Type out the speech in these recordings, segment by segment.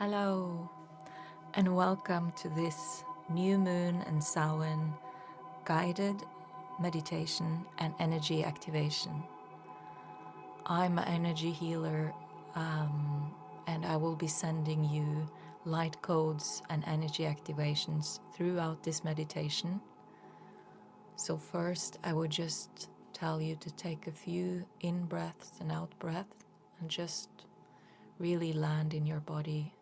Hello, and welcome to this new moon and Samhain guided meditation and energy activation. I'm an energy healer, and I will be sending you light codes and energy activations throughout this meditation. So, first, I would just tell you to take a few in breaths and out breaths and just really land in your body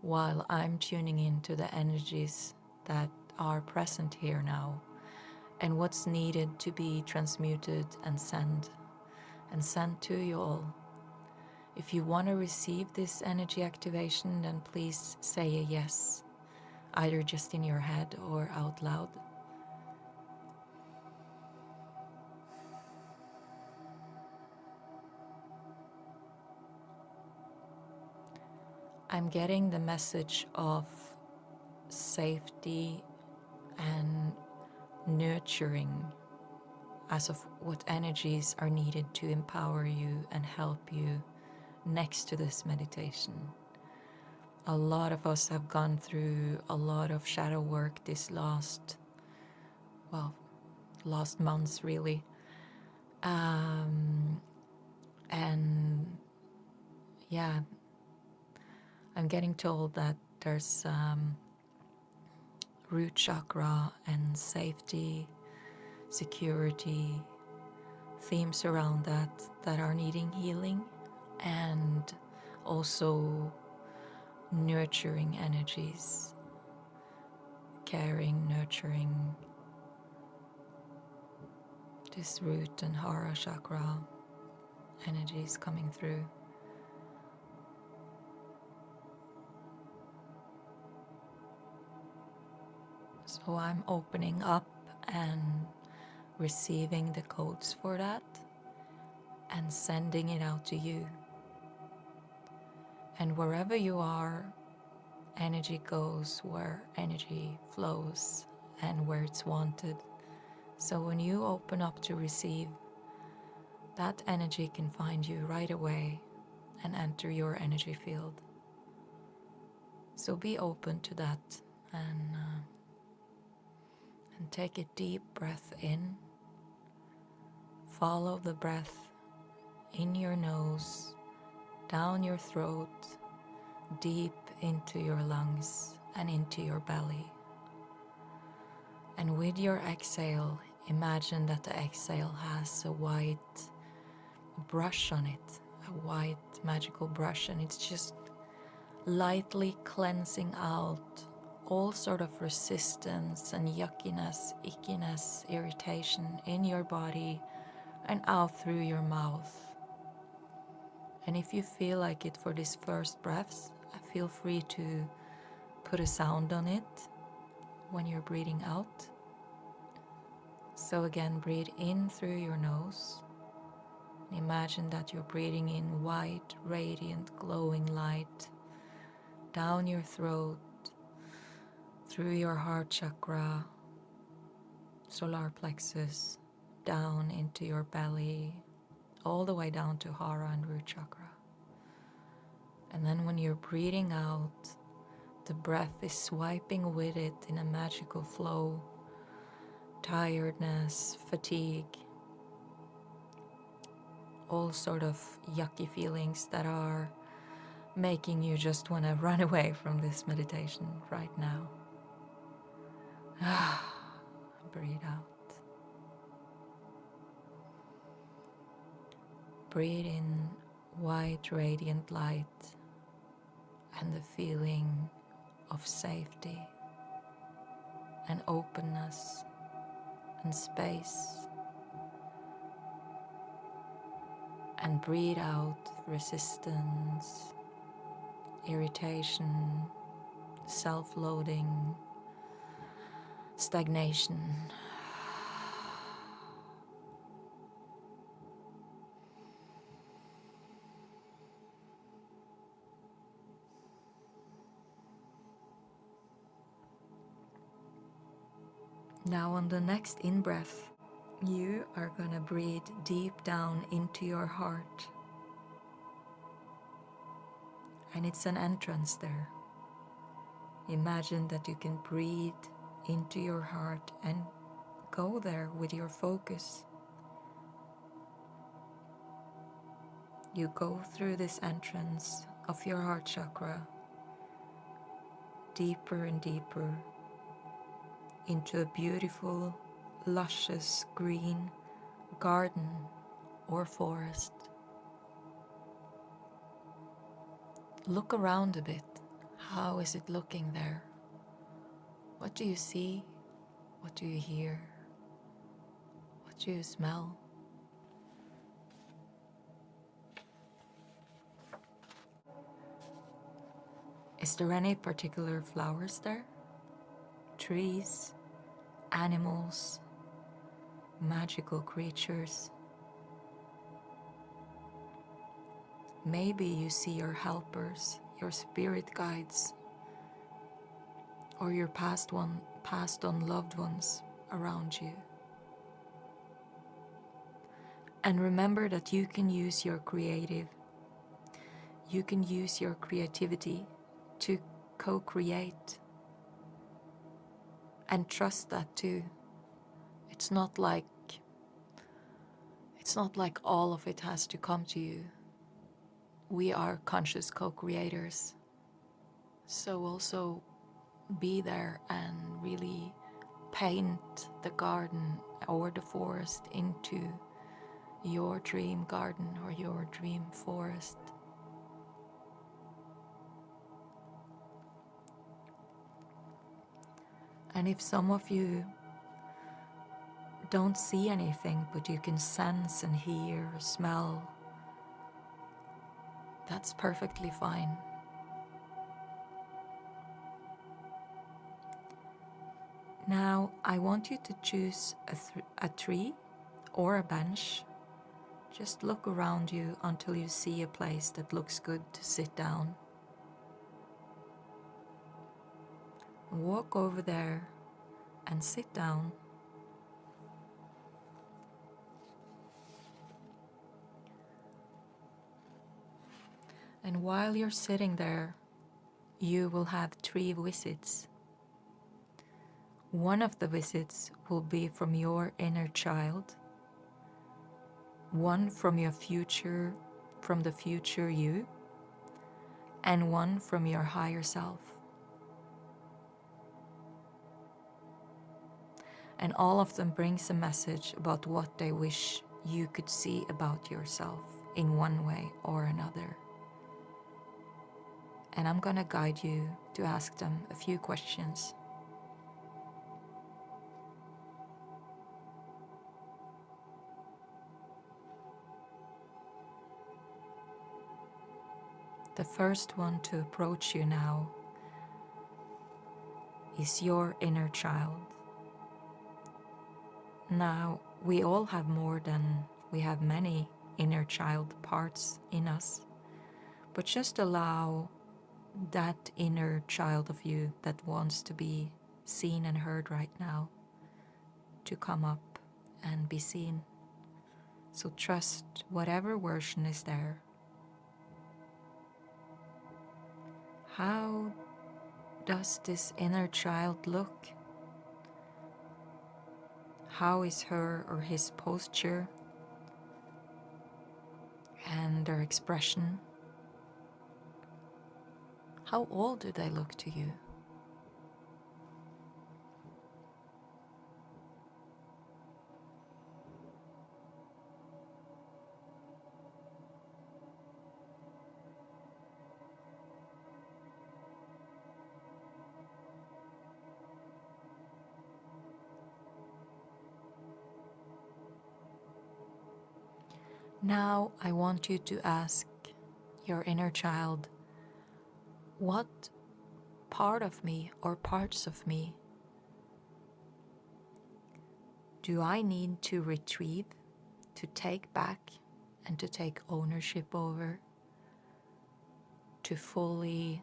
while I'm tuning into the energies that are present here now and what's needed to be transmuted and sent to you all. If you want to receive this energy activation, then please say a yes, either just in your head or out loud. I'm getting the message of safety and nurturing as of what energies are needed to empower you and help you next to this meditation. A lot of us have gone through a lot of shadow work this last months really. And yeah, I'm getting told that there's root chakra and safety, security, themes around that are needing healing, and also nurturing energies, caring, nurturing this root and hara chakra energies coming through. So I'm opening up and receiving the codes for that and sending it out to you. And wherever you are, energy goes where energy flows and where it's wanted. So when you open up to receive, that energy can find you right away and enter your energy field. So be open to that and take a deep breath in. Follow the breath in your nose, down your throat, deep into your lungs and into your belly. And with your exhale, imagine that the exhale has a white brush on it, a white magical brush, and it's just lightly cleansing out all sort of resistance and yuckiness, ickiness, irritation in your body and out through your mouth. And if you feel like it for these first breaths, feel free to put a sound on it when you're breathing out. So again, breathe in through your nose. Imagine that you're breathing in white, radiant, glowing light down your throat, through your heart chakra, solar plexus, down into your belly, all the way down to hara and root chakra. And then when you're breathing out, the breath is swiping with it in a magical flow, tiredness, fatigue, all sort of yucky feelings that are making you just want to run away from this meditation right now. Breathe out. Breathe in white, radiant light and the feeling of safety and openness and space. And breathe out resistance, irritation, self-loathing, stagnation. Now on the next in-breath, you are going to breathe deep down into your heart. And it's an entrance there. Imagine that you can breathe into your heart and go there with your focus. You go through this entrance of your heart chakra, deeper and deeper, into a beautiful, luscious green garden or forest. Look around a bit. How is it looking there? What do you see? What do you hear? What do you smell? Is there any particular flowers there? Trees, animals, magical creatures? Maybe you see your helpers, your spirit guides, or your passed on loved ones around you. And remember that you can use your creativity to co-create, and trust that too. It's not like all of it has to come to you. We are conscious co-creators. So also be there and really paint the garden or the forest into your dream garden or your dream forest. And if some of you don't see anything, but you can sense and hear, smell, that's perfectly fine. Now, I want you to choose a tree or a bench. Just look around you until you see a place that looks good to sit down. Walk over there and sit down. And while you're sitting there, you will have 3 visits. One of the visits will be from your inner child, one from the future you, and one from your higher self. And all of them brings a message about what they wish you could see about yourself in one way or another. And I'm gonna guide you to ask them a few questions. The first one to approach you now is your inner child. Now, we all have many inner child parts in us, but just allow that inner child of you that wants to be seen and heard right now to come up and be seen. So trust whatever version is there. How does this inner child look? How is her or his posture and their expression? How old do they look to you? Now I want you to ask your inner child, what part of me or parts of me do I need to retrieve, to take back, and to take ownership over, to fully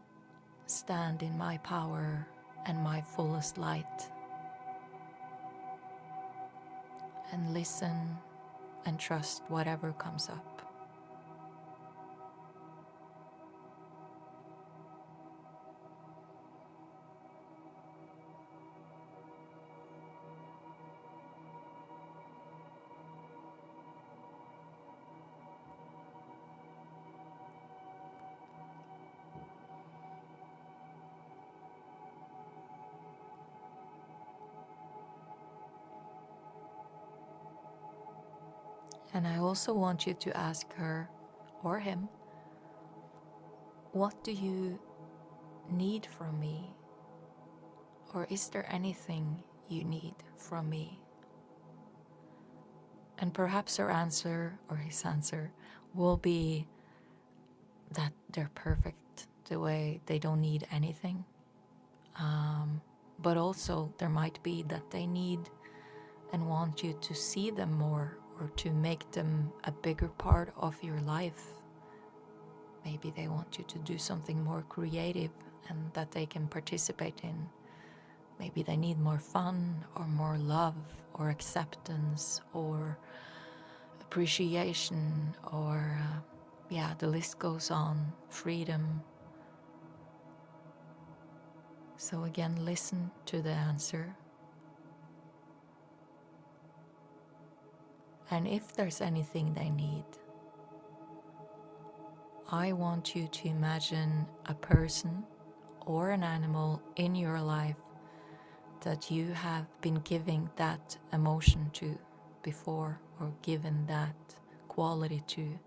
stand in my power and my fullest light, and listen and trust whatever comes up. And I also want you to ask her or him, what do you need from me? Or is there anything you need from me? And perhaps her answer or his answer will be that they're perfect the way they don't need anything. But also there might be that they need and want you to see them more or to make them a bigger part of your life. Maybe they want you to do something more creative and that they can participate in. Maybe they need more fun or more love or acceptance or appreciation or, the list goes on, freedom. So again, listen to the answer. And if there's anything they need, I want you to imagine a person or an animal in your life that you have been giving that emotion to before or given that quality to.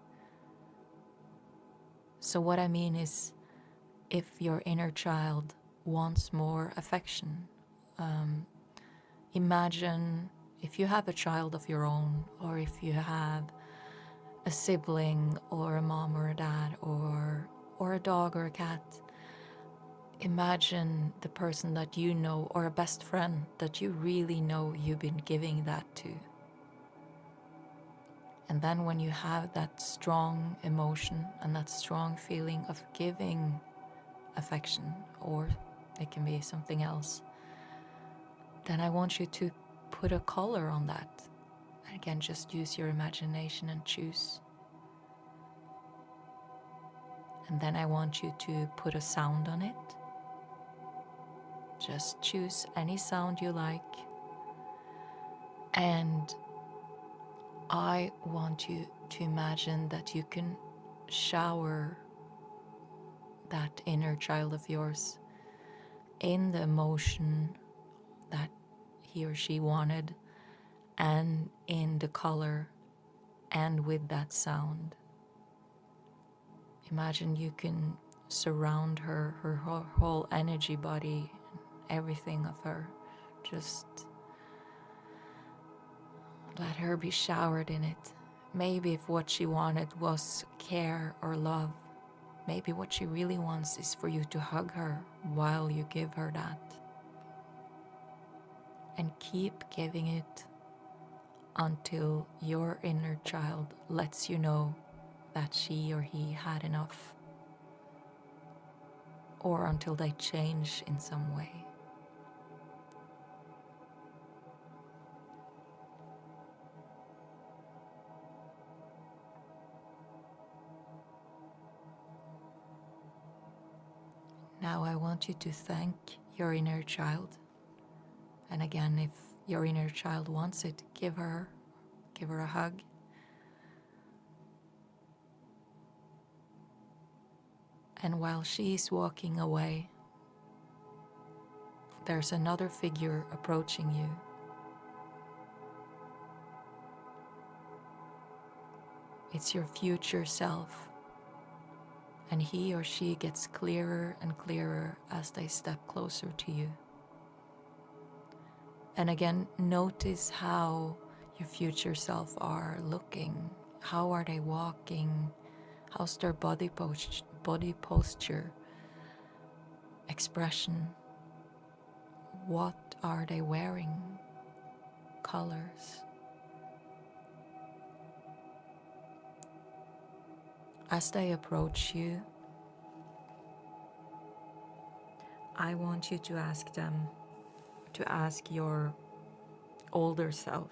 So what I mean is, if your inner child wants more affection, imagine if you have a child of your own, or if you have a sibling or a mom or a dad or a dog or a cat, imagine the person that you know or a best friend that you really know you've been giving that to. And then when you have that strong emotion and that strong feeling of giving affection, or it can be something else, then I want you to put a color on that. Again, just use your imagination and choose. And then I want you to put a sound on it. Just choose any sound you like. And I want you to imagine that you can shower that inner child of yours in the emotion that he or she wanted, and in the color, and with that sound. Imagine you can surround her whole energy body, everything of her. Just let her be showered in it. Maybe if what she wanted was care or love, maybe what she really wants is for you to hug her while you give her that. And keep giving it until your inner child lets you know that she or he had enough, or until they change in some way. Now I want you to thank your inner child. And again, if your inner child wants it, give her a hug. And while she's walking away, there's another figure approaching you. It's your future self. And he or she gets clearer and clearer as they step closer to you. And again, notice how your future self are looking. How are they walking? How's their body posture, expression? What are they wearing? Colors. As they approach you, I want you to ask them, to ask your older self,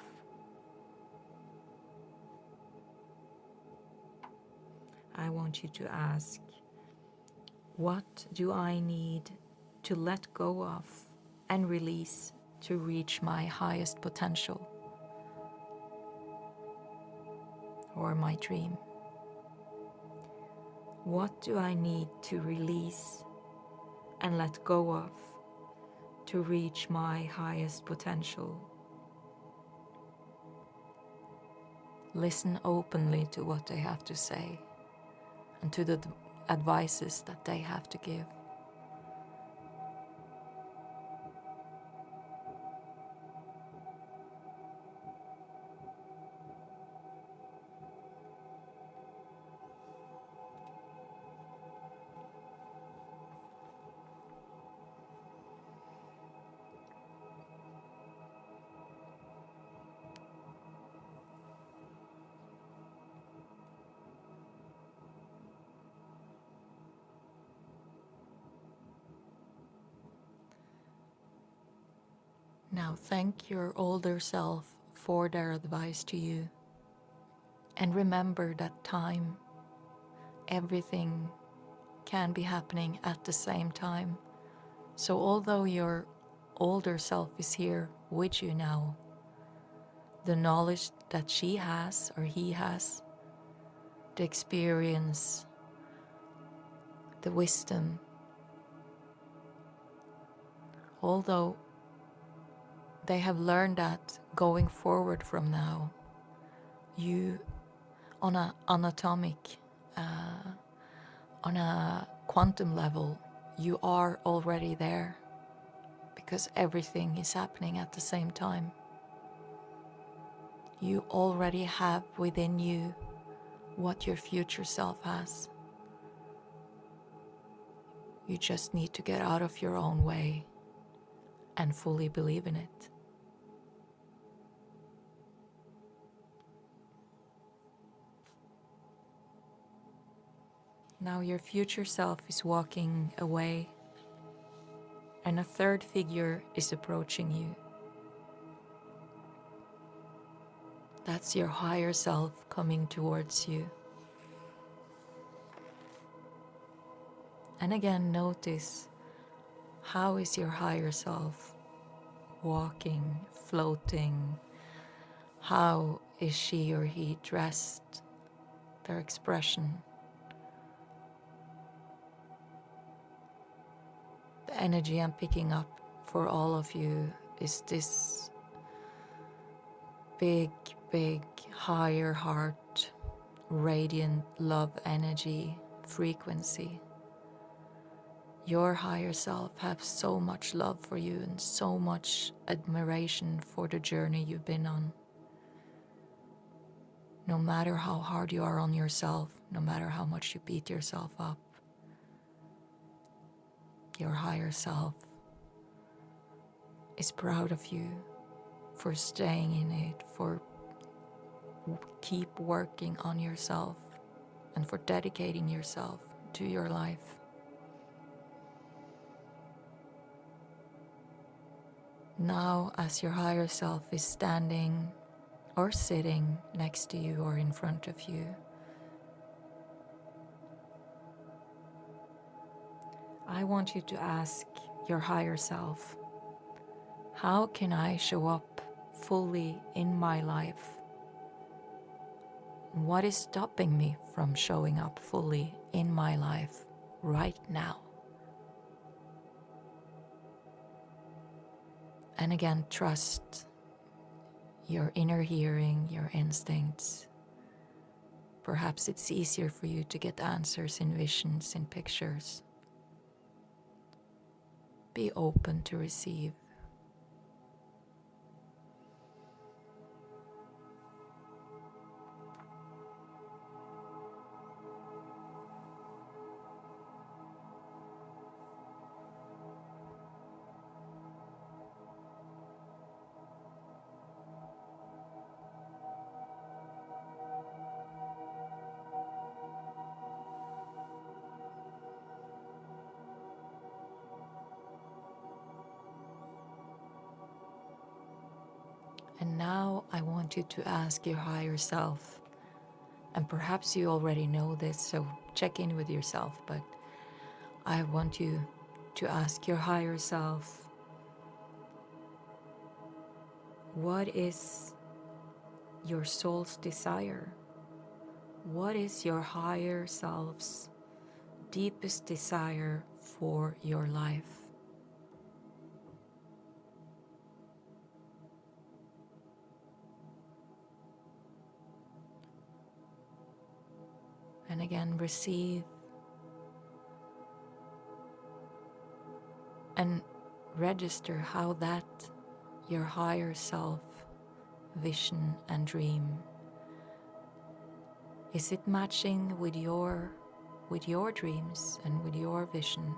I want you to ask, what do I need to let go of and release to reach my highest potential or my dream? What do I need to release and let go of to reach my highest potential? Listen openly to what they have to say and to the advices that they have to give. Now thank your older self for their advice to you. And remember that time, everything can be happening at the same time. So although your older self is here with you now, the knowledge that she has or he has, the experience, the wisdom, although they have learned that going forward from now, you on a anatomic, on a quantum level, you are already there because everything is happening at the same time. You already have within you what your future self has. You just need to get out of your own way and fully believe in it. Now your future self is walking away, and a third figure is approaching you. That's your higher self coming towards you. And again, notice, how is your higher self walking, floating? How is she or he dressed? Their expression. The energy I'm picking up for all of you is this big, higher heart, radiant love energy, frequency. Your higher self has so much love for you and so much admiration for the journey you've been on. No matter how hard you are on yourself, no matter how much you beat yourself up, your higher self is proud of you for staying in it, for keep working on yourself, and for dedicating yourself to your life. Now, as your higher self is standing or sitting next to you or in front of you, I want you to ask your higher self, how can I show up fully in my life? What is stopping me from showing up fully in my life right now? And again, trust your inner hearing, your instincts. Perhaps it's easier for you to get answers in visions, in pictures. Be open to receive. And now I want you to ask your higher self, and perhaps you already know this, so check in with yourself, but I want you to ask your higher self, what is your soul's desire? What is your higher self's deepest desire for your life? And again, receive and register how that your higher self vision and dream, is it matching with your dreams and with your vision?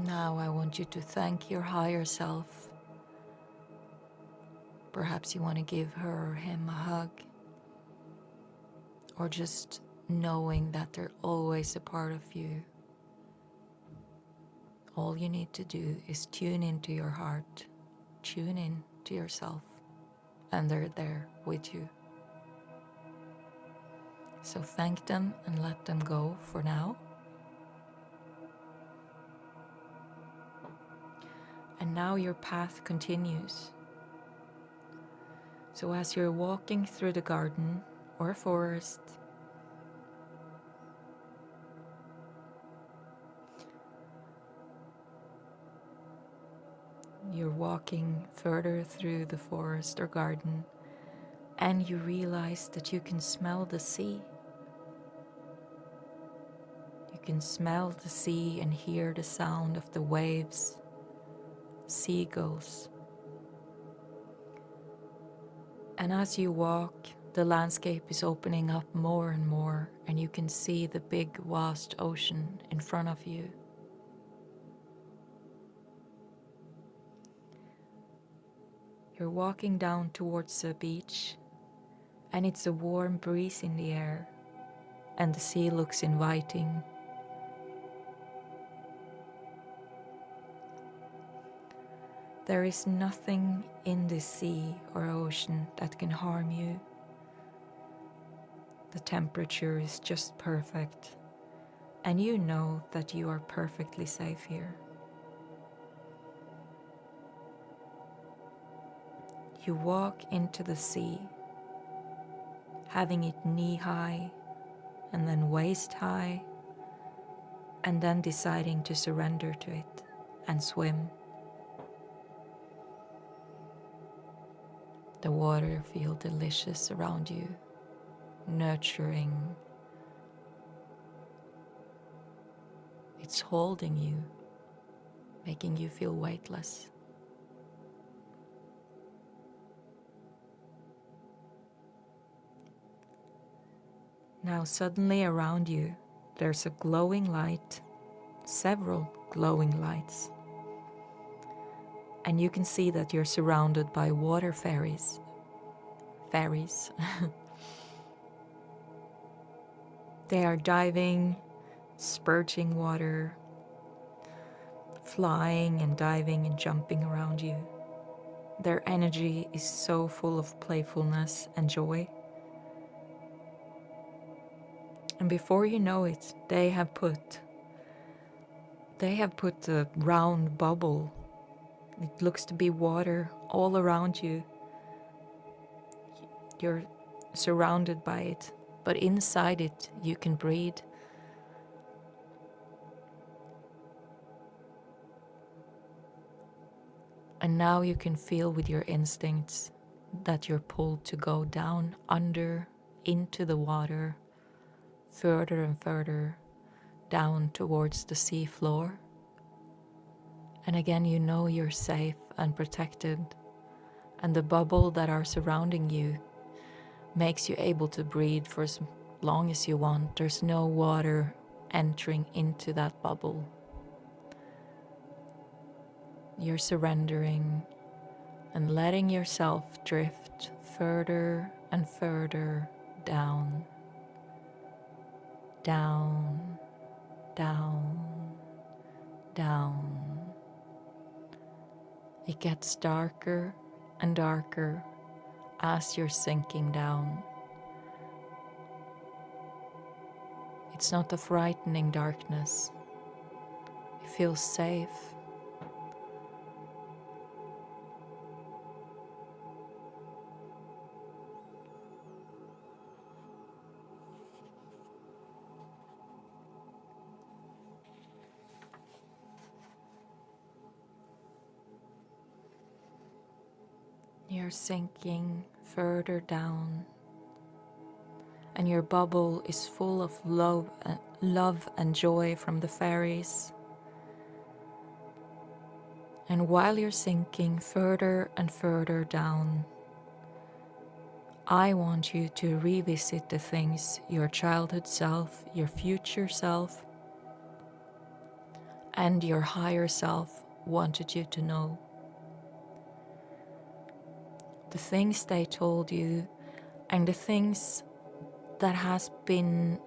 Now I want you to thank your higher self. Perhaps you want to give her or him a hug, or just knowing that they're always a part of you. All you need to do is tune into your heart, tune in to yourself, and they're there with you. So thank them and let them go for now. And now your path continues. So as you're walking through the garden or forest, you're walking further through the forest or garden, and you realize that you can smell the sea. You can smell the sea and hear the sound of the waves, seagulls. And as you walk, the landscape is opening up more and more, and you can see the big, vast ocean in front of you. You're walking down towards the beach, and it's a warm breeze in the air, and the sea looks inviting. There is nothing in this sea or ocean that can harm you. The temperature is just perfect, and you know that you are perfectly safe here. You walk into the sea, having it knee-high and then waist-high, and then deciding to surrender to it and swim. The water feels delicious around you, nurturing. It's holding you, making you feel weightless. Now suddenly around you, there's a glowing light, several glowing lights. And you can see that you're surrounded by water fairies. Fairies. They are diving, spurting water, flying and diving and jumping around you. Their energy is so full of playfulness and joy. And before you know it, they have put a round bubble. It looks to be water all around you. You're surrounded by it, but inside it you can breathe. And now you can feel with your instincts that you're pulled to go down under into the water, further and further down towards the sea floor. And again, you know you're safe and protected, and the bubble that are surrounding you makes you able to breathe for as long as you want. There's no water entering into that bubble. You're surrendering and letting yourself drift further and further down, down, down, down. It gets darker and darker as you're sinking down. It's not a frightening darkness. It feels safe. You're sinking further down, and your bubble is full of love and joy from the fairies. And while you're sinking further and further down, I want you to revisit the things your childhood self, your future self, and your higher self wanted you to know. The things they told you, and the things that has been,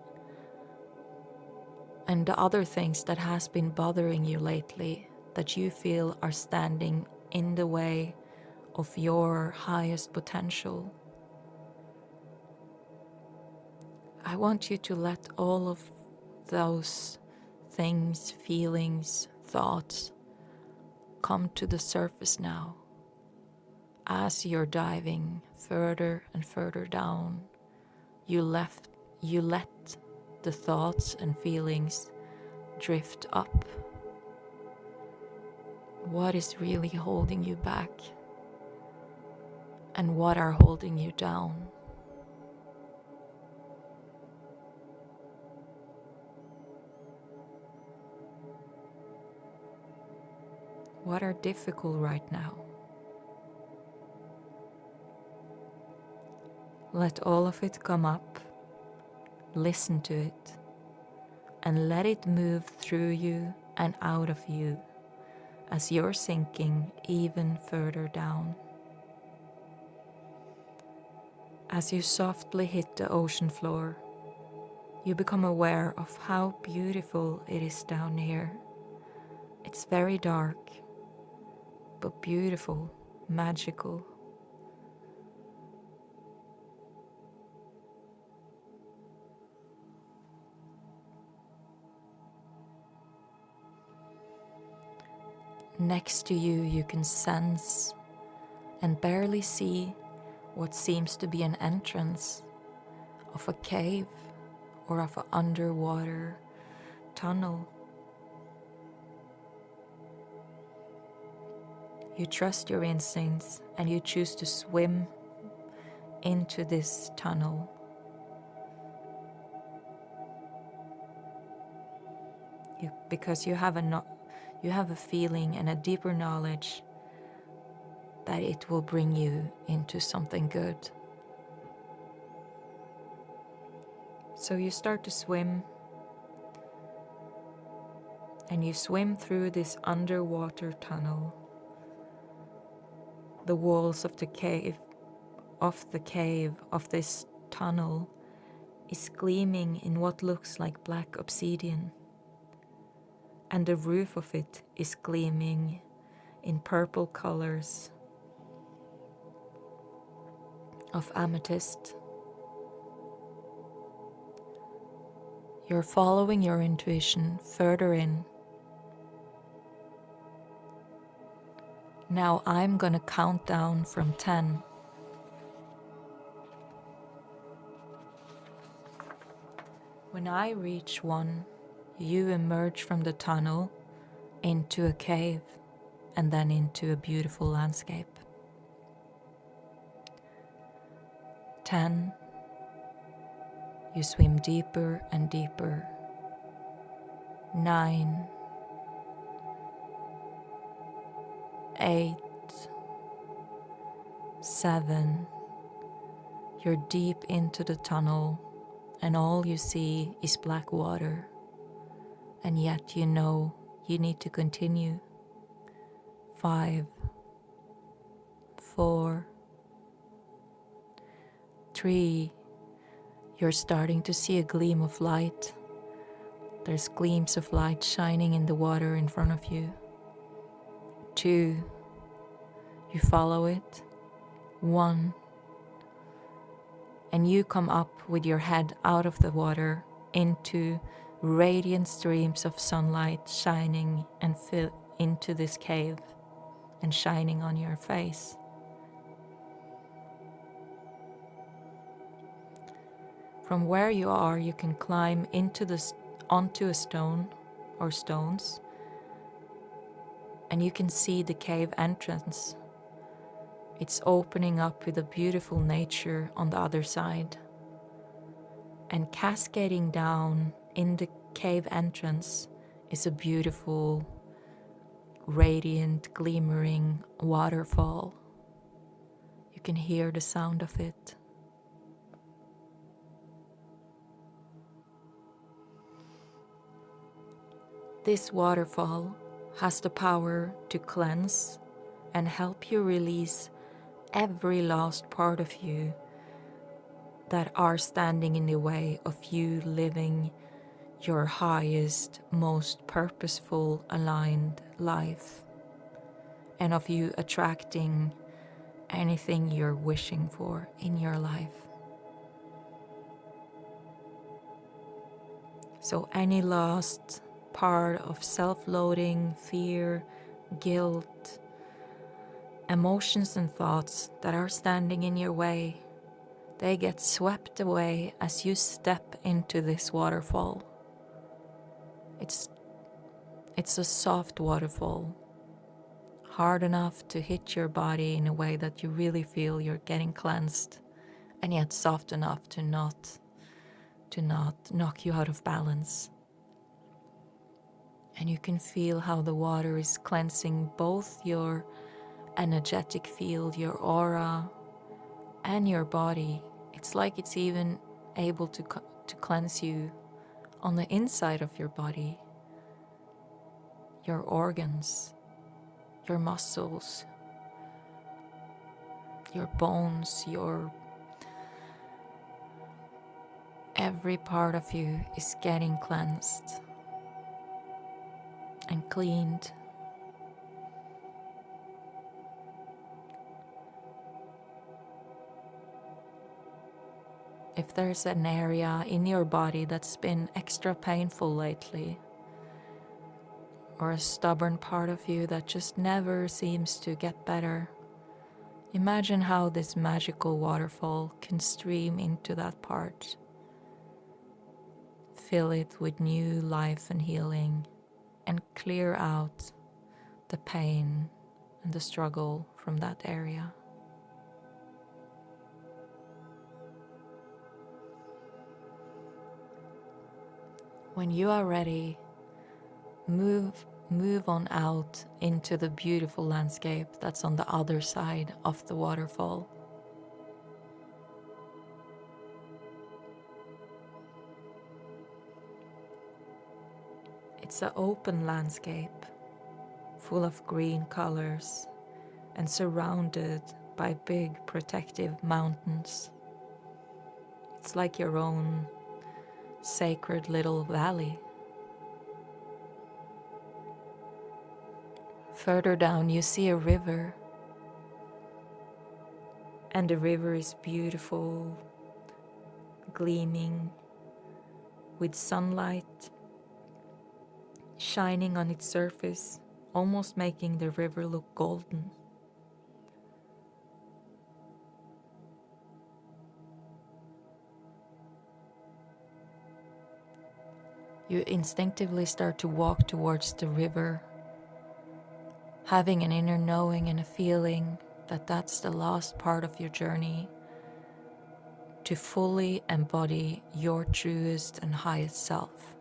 and the other things that has been bothering you lately, that you feel are standing in the way of your highest potential. I want you to let all of those things, feelings, thoughts come to the surface now. As you're diving further and further down, you let the thoughts and feelings drift up. What is really holding you back? And what are holding you down? What are difficult right now? Let all of it come up, listen to it, and let it move through you and out of you as you're sinking even further down. As you softly hit the ocean floor, you become aware of how beautiful it is down here. It's very dark, but beautiful, magical. Next to you, you can sense and barely see what seems to be an entrance of a cave or of an underwater tunnel. You trust your instincts and you choose to swim into this tunnel. Because you have a feeling and a deeper knowledge that it will bring you into something good. So you start to swim, and you swim through this underwater tunnel. The walls of the cave of this tunnel is gleaming in what looks like black obsidian, and the roof of it is gleaming in purple colors of amethyst. You're following your intuition further in. Now I'm gonna count down from 10. When I reach 1, you emerge from the tunnel into a cave and then into a beautiful landscape. 10, you swim deeper and deeper. 9, 8, 7, you're deep into the tunnel and all you see is black water, and yet you know you need to continue. 5, 4, 3, you're starting to see a gleam of light. There's gleams of light shining in the water in front of you. 2, you follow it. 1, and you come up with your head out of the water into radiant streams of sunlight shining and fill into this cave and shining on your face. From where you are, you can climb onto a stone or stones, and you can see the cave entrance. It's opening up with a beautiful nature on the other side. And cascading down in the cave entrance is a beautiful, radiant, glimmering waterfall. You can hear the sound of it. This waterfall has the power to cleanse and help you release every last part of you that are standing in the way of you living your highest, most purposeful, aligned life, and of you attracting anything you're wishing for in your life. So any last part of self-loathing, fear, guilt, emotions and thoughts that are standing in your way, they get swept away as you step into this waterfall. It's a soft waterfall, hard enough to hit your body in a way that you really feel you're getting cleansed, and yet soft enough to not knock you out of balance. And you can feel how the water is cleansing both your energetic field, your aura, and your body. It's like it's even able to cleanse you on the inside of your body, your organs, your muscles, your bones, your every part of you is getting cleansed and cleaned. If there's an area in your body that's been extra painful lately, or a stubborn part of you that just never seems to get better, imagine how this magical waterfall can stream into that part. Fill it with new life and healing, and clear out the pain and the struggle from that area. When you are ready, move on out into the beautiful landscape that's on the other side of the waterfall. It's an open landscape full of green colors and surrounded by big protective mountains. It's like your own sacred little valley. Further down you see a river, and the river is beautiful, gleaming with sunlight shining on its surface, almost making the river look golden. You instinctively start to walk towards the river, having an inner knowing and a feeling that that's the last part of your journey to fully embody your truest and highest self.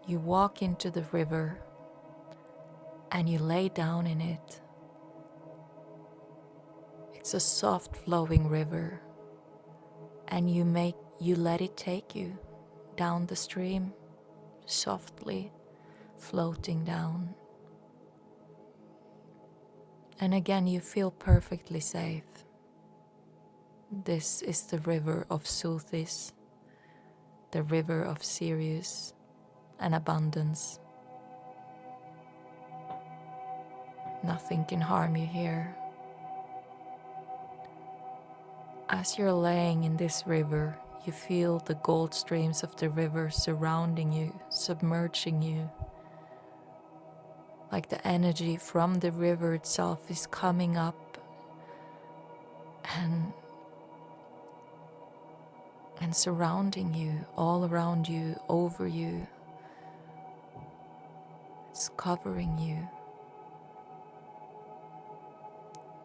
You walk into the river and you lay down in it. It's a soft flowing river, and you let it take you down the stream, softly floating down. And again you feel perfectly safe. This is the river of Sothis, the river of Sirius and abundance. Nothing can harm you here. As you're laying in this river, you feel the gold streams of the river surrounding you, submerging you. Like the energy from the river itself is coming up and surrounding you, all around you, over you. It's covering you.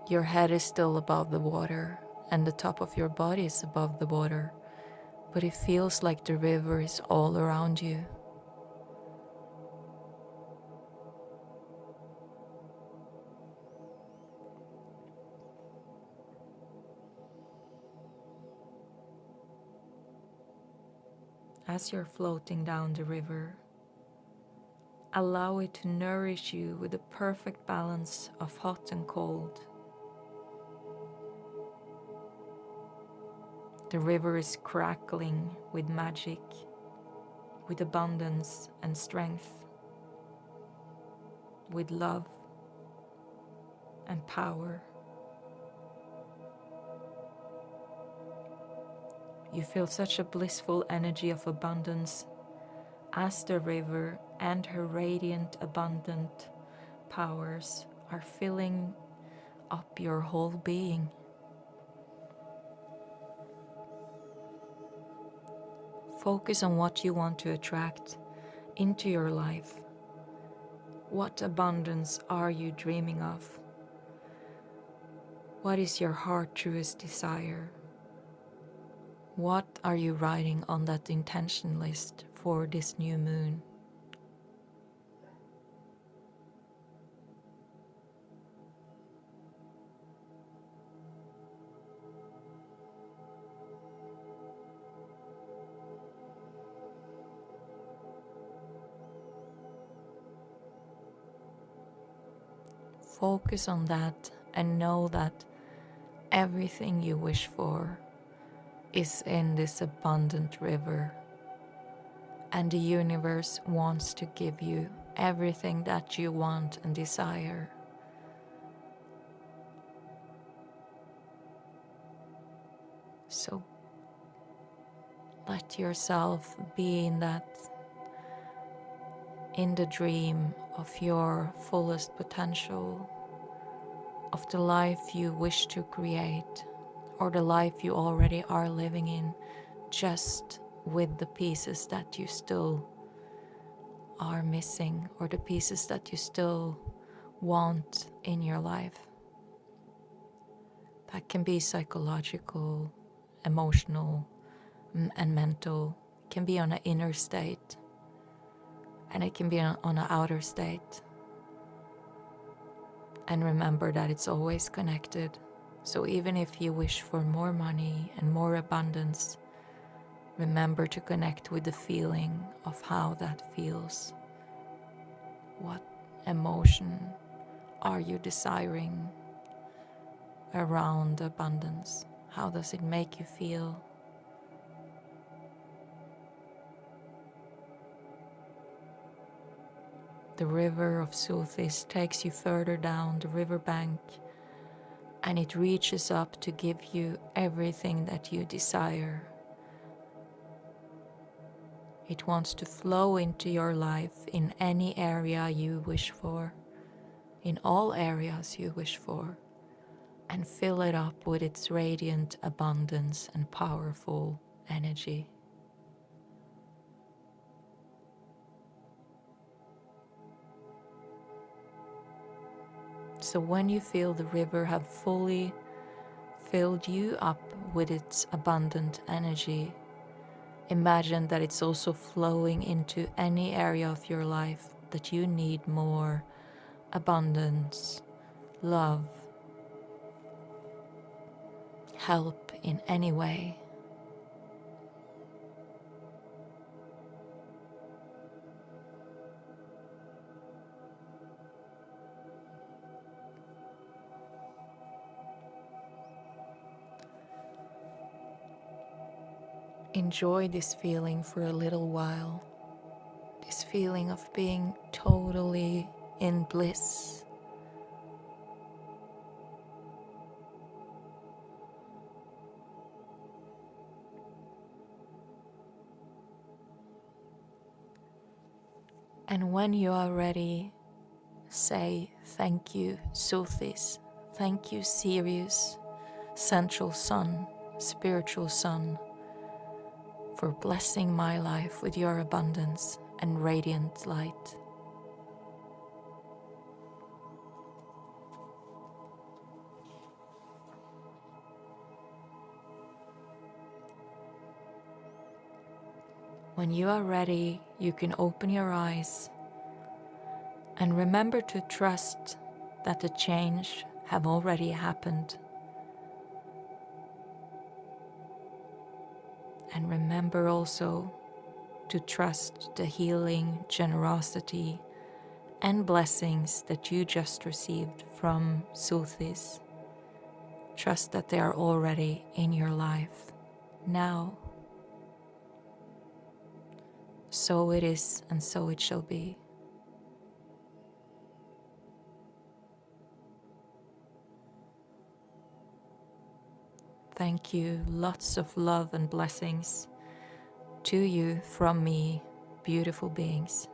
Your head is still above the water and the top of your body is above the water, but it feels like the river is all around you. As you're floating down the river, allow it to nourish you with the perfect balance of hot and cold. The river is crackling with magic, with abundance and strength, with love and power. You feel such a blissful energy of abundance as the river and her radiant, abundant powers are filling up your whole being. Focus on what you want to attract into your life. What abundance are you dreaming of? What is your heart's truest desire? What are you writing on that intention list for this new moon? Focus on that and know that everything you wish for is in this abundant river, and the universe wants to give you everything that you want and desire. So let yourself be in the dream of your fullest potential, of the life you wish to create, or the life you already are living in, just with the pieces that you still are missing, or the pieces that you still want in your life. That can be psychological, emotional, and mental. It can be on an inner state, and it can be on an outer state. And remember that it's always connected. So even if you wish for more money and more abundance, remember to connect with the feeling of how that feels. What emotion are you desiring around abundance? How does it make you feel? The river of Sothis takes you further down the riverbank, and it reaches up to give you everything that you desire. It wants to flow into your life in any area you wish for, in all areas you wish for, and fill it up with its radiant abundance and powerful energy. So when you feel the river have fully filled you up with its abundant energy, imagine that it's also flowing into any area of your life that you need more abundance, love, help in any way. Enjoy this feeling for a little while, this feeling of being totally in bliss. And when you are ready, say thank you, Sothis, thank you, Sirius, Central Sun, Spiritual Sun, for blessing my life with your abundance and radiant light. When you are ready, you can open your eyes and remember to trust that the change have already happened. And remember also to trust the healing, generosity, and blessings that you just received from Sothis. Trust that they are already in your life now. So it is, and so it shall be. Thank you. Lots of love and blessings to you from me, beautiful beings.